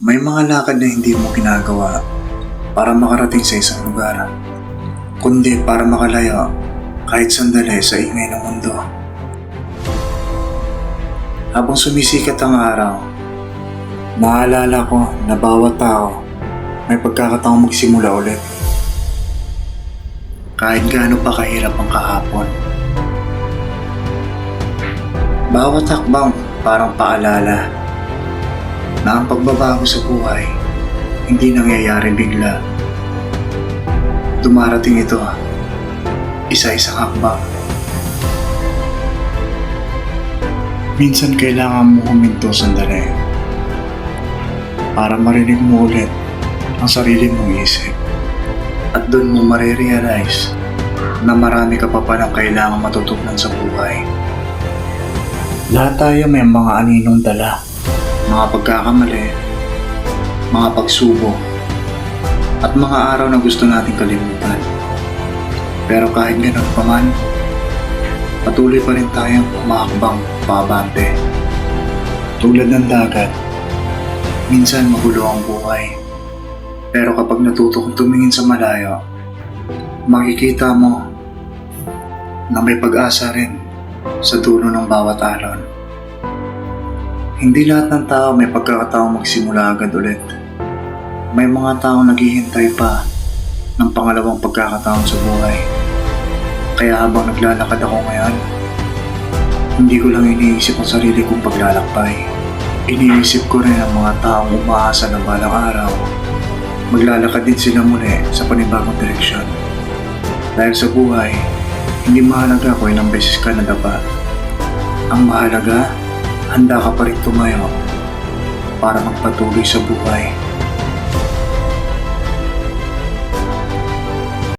May mga lakad na hindi mo ginagawa para makarating sa isang lugar, kundi para makalayo kahit sandali sa ingay ng mundo. Habang sumisikat ang araw, naalala ko na bawat tao may pagkakataong magsimula ulit. Kahit gaano pa kahirap ang kahapon. Bawat hakbang parang paalala na ang pagbabago sa buhay hindi nangyayari bigla. Dumarating ito, isa-isang hakbang. Minsan kailangan mo huminto sandali para marinig mo ulit ang sarili mong isip. At doon mo marirealize na marami ka pa palang kailangan matutunan sa buhay. Lahat tayo may mga aninong dala, mga pagkakamali, mga pagsubok, at mga araw na gusto nating kalimutan. Pero kahit ganun pa man, patuloy pa rin tayong umakbang pabante. Tulad ng dagat, minsan magulo ang buhay. Pero kapag natuto kang tumingin sa malayo, makikita mo na may pag-asa rin sa dulo ng bawat alon. Hindi lahat ng tao may pagkakataong magsimula agad ulit. May mga taong naghihintay pa ng pangalawang pagkakataon sa buhay. Kaya habang naglalakad ako ngayon, hindi ko lang iniisip ang sarili kong paglalakbay. Iniisip ko rin ang mga taong umaasa na balang araw maglalakad din sila muli sa panibagong direksyon. Dahil sa buhay, hindi mahalaga kung ilang beses ka nadapa. Ang mahalaga, handa ka pa rin tumayo para magpatuloy sa buhay.